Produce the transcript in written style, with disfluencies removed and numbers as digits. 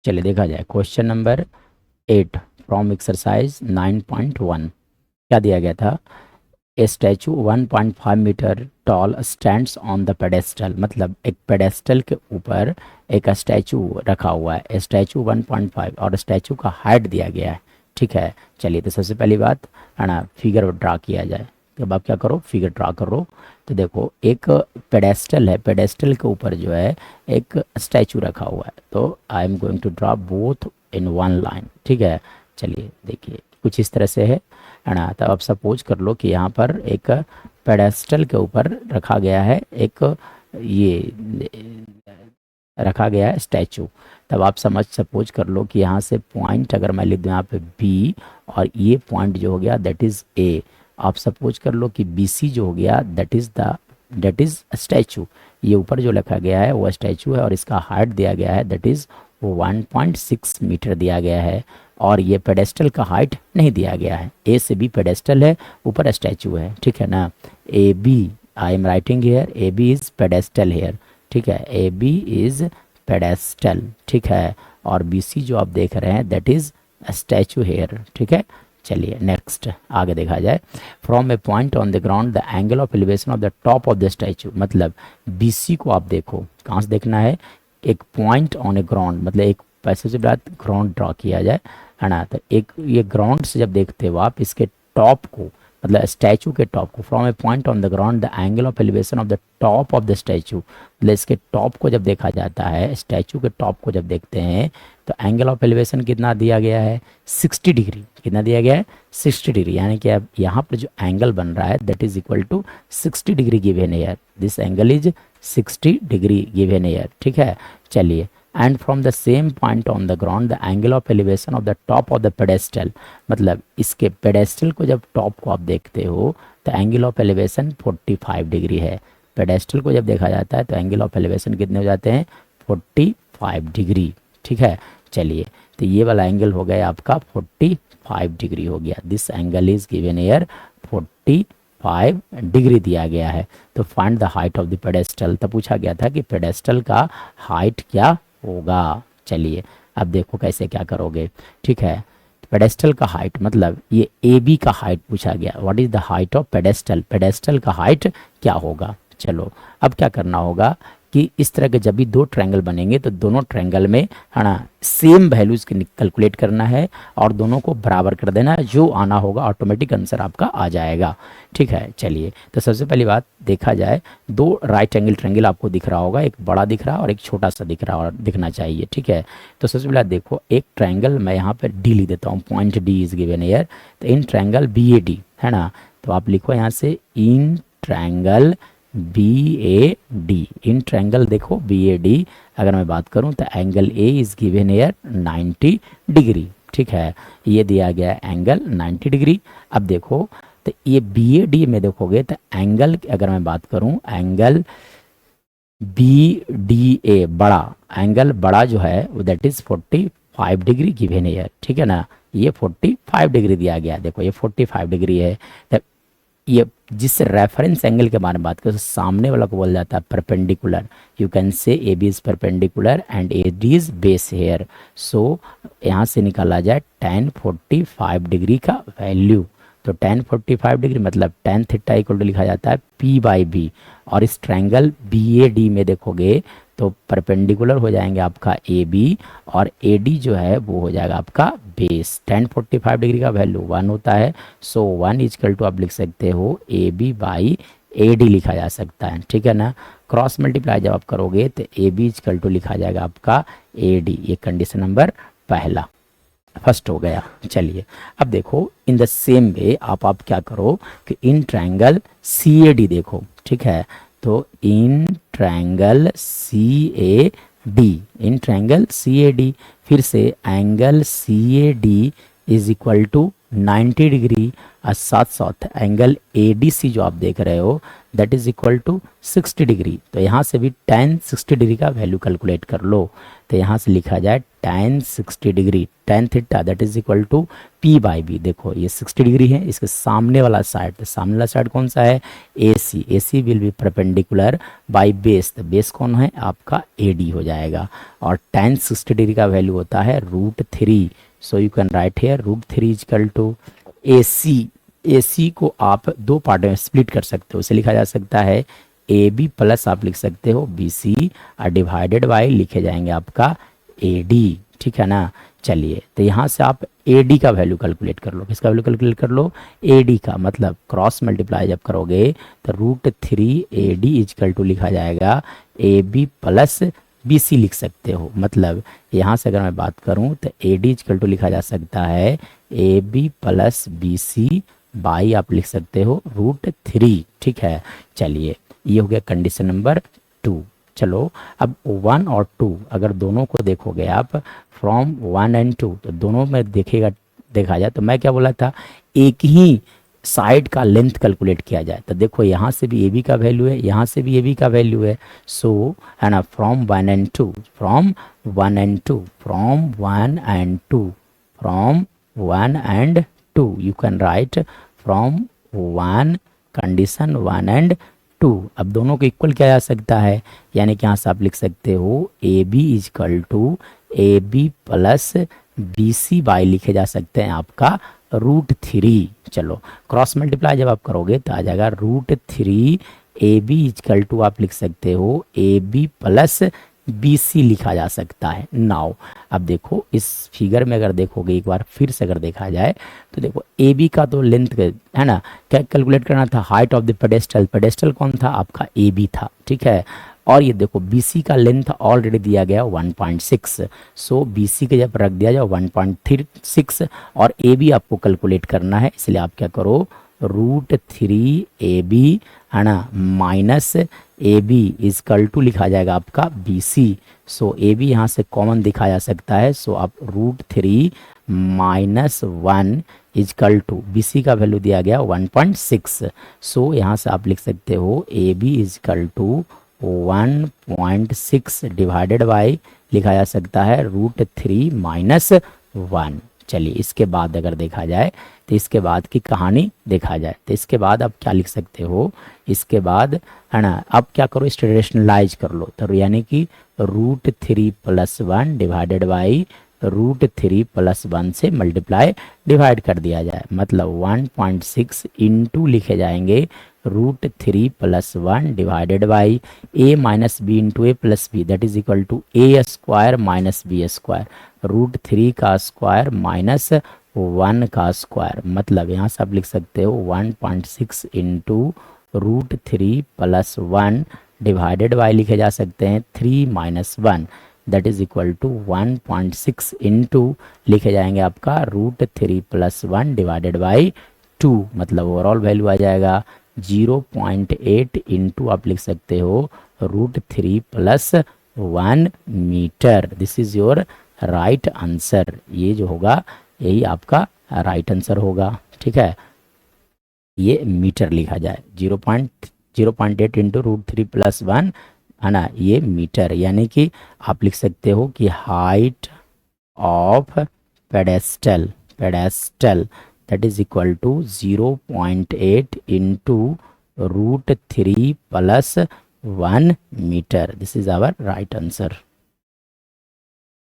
चलिए देखा जाए क्वेश्चन नंबर 8 फ्रॉम एक्सरसाइज 9.1। क्या दिया गया था? A statue 1.5 metre tall stands on the pedestal, मतलब एक पेडेस्टल के ऊपर एक स्टैचू रखा हुआ है। स्टैचू 1.5 और स्टैचू का हाइट दिया गया है। ठीक है, चलिए तो सबसे पहली बात है ना, फिगर ड्रा किया जाए। तो अब आप क्या करो, फिगर ड्रा करो। तो देखो एक पेडेस्टल है, पेडेस्टल के ऊपर जो है एक स्टैचू रखा हुआ है। तो I am going to draw both in one line. ठीक है, चलिए देखिए कुछ इस तरह से है ना। तो अब सपोज कर लो कि यहाँ पर एक पेडेस्टल के ऊपर रखा गया है एक ये रखा गया है स्टैचू। तब आप सपोज कर लो कि यहाँ से पॉइंट अगर मैं लिख दूँ यहाँ पे बी, और ये पॉइंट जो हो गया दैट इज़ ए। आप सपोज कर लो कि बी सी जो हो गया दैट इज़ स्टैचू। ये ऊपर जो लिखा गया है वो स्टैचू है, और इसका हाइट दिया गया है दैट इज़ 1.6 मीटर दिया गया है। और ये पेडेस्टल का हाइट नहीं दिया गया है। ए से बी पेडेस्टल है, ऊपर स्टैचू है। ठीक है ना। A B, I am writing here A B is pedestal here. ठीक है, ए बी इज़ पेडेस्टल। ठीक है, और बी सी जो आप देख रहे हैं दैट इज़ स्टैचू हेयर। ठीक है, चलिए नेक्स्ट आगे देखा जाए। From A point on the ground the angle of elevation of the top of the statue, मतलब बी सी को आप देखो कहाँ से देखना है, एक पॉइंट ऑन ए ग्राउंड, मतलब एक पैसे से बात ग्राउंड ड्रॉ किया जाए है ना। तो एक ये ग्राउंड से जब देखते हो आप इसके टॉप को, मतलब स्टैचू के टॉप को, from A point on the ground the angle of elevation of the top of the statue, मतलब इसके टॉप को जब देखा जाता है, स्टैचू के टॉप को जब देखते हैं तो एंगल ऑफ एलिवेशन कितना दिया गया है, 60 डिग्री। कितना दिया गया है, 60 डिग्री। यानी कि अब यहाँ पर जो एंगल बन रहा है that is equal to 60 degree given here. This angle is 60 degree given here. ठीक है, चलिए and from the same point on the ground the angle of elevation of the top of the pedestal, मतलब इसके pedestal को जब top को आप देखते हो तो एंगल ऑफ एलिवेशन 45 डिग्री है। पेडेस्टल को जब देखा जाता है तो एंगल ऑफ एलिवेशन कितने हो जाते हैं, 45 डिग्री। ठीक है, चलिए तो ये वाला एंगल हो गया आपका 45 डिग्री हो गया। This angle is given air 45 degree दिया गया है। तो find the height of the pedestal, तो पूछा गया था कि पेडेस्टल का हाइट क्या होगा। चलिए अब देखो कैसे क्या करोगे। ठीक है, पेडेस्टल का हाइट, मतलब ये ए बी का हाइट पूछा गया। What is the height of pedestal, pedestal का हाइट क्या होगा। चलो अब क्या करना होगा कि इस तरह के जब भी दो ट्रायंगल बनेंगे तो दोनों ट्रायंगल में है ना सेम वैल्यूज कैलकुलेट करना है और दोनों को बराबर कर देना है। जो आना होगा ऑटोमेटिक आंसर आपका आ जाएगा। ठीक है, चलिए तो सबसे पहली बात देखा जाए, दो राइट एंगल ट्रायंगल आपको दिख रहा होगा, एक बड़ा दिख रहा है और एक छोटा सा दिख रहा और दिखना चाहिए। ठीक है, तो सबसे पहले देखो एक ट्रायंगल मैं यहाँ पर डी लिख देता हूँ, point D is given here. तो in triangle B A D है ना, तो आप लिखो यहाँ से in triangle B A D. In triangle देखो बी ए डी अगर मैं बात करूं तो angle A is given here 90 degree. ठीक है, ये दिया गया एंगल 90 डिग्री। अब देखो तो ये बी ए डी में देखोगे तो एंगल अगर मैं बात करूं, एंगल बी डी ए बड़ा, एंगल बड़ा जो है वो that is 45 degree given here. ठीक है ना, ये 45 डिग्री दिया गया। देखो ये 45 डिग्री है। ये जिस रेफरेंस एंगल के बारे में बात करें तो सामने वाला को बोला जाता है perpendicular. You can say A B is perpendicular and A D is base here. So यहाँ से निकाला जाए tan 45 डिग्री का वैल्यू। तो tan 45 डिग्री मतलब tan थीटा इक्वल टू लिखा जाता है P बाई बी। और इस ट्रायंगल बी ए डी में देखोगे तो परपेंडिकुलर हो जाएंगे आपका ए बी, और ए डी जो है वो हो जाएगा आपका बेस। tan 45 डिग्री का वैल्यू 1 होता है। सो 1 इजकल टू आप लिख सकते हो A B by A D लिखा जा सकता है। ठीक है ना, क्रॉस मल्टीप्लाई जब आप करोगे तो ए बी इजकल टू लिखा जाएगा आपका ए डी। ये कंडीशन नंबर पहला फर्स्ट हो गया। चलिए अब देखो इन द सेम वे आप क्या करो कि इन ट्रायंगल सी ए डी देखो। ठीक है, तो in triangle C A D, in triangle C A D फिर से angle C A D is equal to 90 degree और साथ साथ एंगल ADC जो आप देख रहे हो that is equal to 60 degree. तो यहाँ से भी tan 60 डिग्री का वैल्यू कैलकुलेट कर लो। तो यहाँ से लिखा जाए tan 60 degree tan theta that is equal to P/B। देखो ये 60 डिग्री है, इसके सामने वाला साइड, तो सामने वाला साइड कौन सा है AC। AC will be perpendicular by base, तो बेस कौन है आपका AD हो जाएगा। और tan 60 डिग्री का वैल्यू होता है √3। So you can write here √3 equal to AC। AC को आप दो पार्ट में स्प्लिट कर सकते हो, इसे लिखा जा सकता है AB प्लस आप लिख सकते हो BC और डिवाइडेड बाय लिखे जाएंगे आपका AD, ठीक है ना। चलिए तो यहाँ से आप AD का वैल्यू कैलकुलेट कर लो। किसका वैल्यू कैलकुलेट कर लो AD का, मतलब क्रॉस मल्टीप्लाई जब करोगे तो √3 AD इक्वल टू लिखा जाएगा AB प्लस BC लिख सकते हो। मतलब यहाँ से अगर मैं बात करूँ तो AD इक्वल टू लिखा जा सकता है AB प्लस BC बाई आप लिख सकते हो √3, ठीक है। चलिए ये हो गया कंडीशन नंबर 2। चलो अब 1 और 2 अगर दोनों को देखोगे आप फ्रॉम 1 एंड 2, तो दोनों में देखा जाए तो मैं क्या बोला था एक ही साइड का लेंथ कैलकुलेट किया जाए। तो देखो यहाँ से भी AB का वैल्यू है, यहाँ से भी AB का वैल्यू है। सो है ना from 1 and 2, from 1 and 2, from 1 and 2, from 1 and 2 you can right from 1 condition 1 and 2। अब दोनों को इक्वल किया जा सकता है, यानी कि यहाँ से आप लिख सकते हो AB equal to AB plus BC by लिखे जा सकते हैं आपका √3। चलो क्रॉस मल्टीप्लाई जब आप करोगे तो आ जाएगा √3 AB इक्वल टू आप लिख सकते हो AB प्लस BC लिखा जा सकता है। नाउ अब देखो इस फिगर में अगर देखोगे एक बार फिर से अगर देखा जाए तो देखो AB का तो लेंथ है ना, क्या कैलकुलेट करना था height of the pedestal. Pedestal कौन था आपका AB था, ठीक है। और ये देखो BC का लेंथ ऑलरेडी दिया गया 1.6। सो BC के जब रख दिया जाए 1.36 और AB आपको कैलकुलेट करना है, इसलिए आप क्या करो √3 AB है ना माइनस AB इजकल टू लिखा जाएगा आपका BC। सो AB यहाँ से कॉमन दिखा जा सकता है। सो आप √3 माइनस 1 इजकल टू BC का वैल्यू दिया गया 1.6। सो यहाँ से आप लिख सकते हो AB equal to 1.6 divided by लिखा जा सकता है √3 माइनस 1। चलिए इसके बाद अगर देखा जाए तो इसके बाद की कहानी देखा जाए तो इसके बाद आप क्या लिख सकते हो, इसके बाद है ना आप क्या करो इस रेशनलाइज कर लो। तो यानी कि √3 प्लस 1 डिवाइडेड बाई √3 प्लस 1 से मल्टीप्लाई डिवाइड कर दिया जाए, मतलब 1.6 इंटू लिखे जाएंगे √3 plus 1 divided by A minus B into A plus B that is equal to A square minus B square, √3 का स्क्वायर माइनस 1 का स्क्वायर। मतलब यहाँ से आप लिख सकते हो 1.6 इंटू √3 प्लस 1 डिवाइडेड बाई लिखे जा सकते हैं 3 minus 1 that is equal to 1.6 into लिखे जाएंगे आपका √3 प्लस 1 डिवाइडेड बाई 2, मतलब ओवरऑल वैल्यू आ जाएगा 0.8 इंटू आप लिख सकते हो √3 plus 1 metre. This is your right answer. ये जो होगा यही आपका राइट आंसर होगा, ठीक है। ये मीटर लिखा जाए 0.8 इंटू √3 प्लस 1 है ना, ये मीटर। यानी कि आप लिख सकते हो कि height of pedestal that is equal to 0.8 into √3 plus 1 metre. This is our right answer.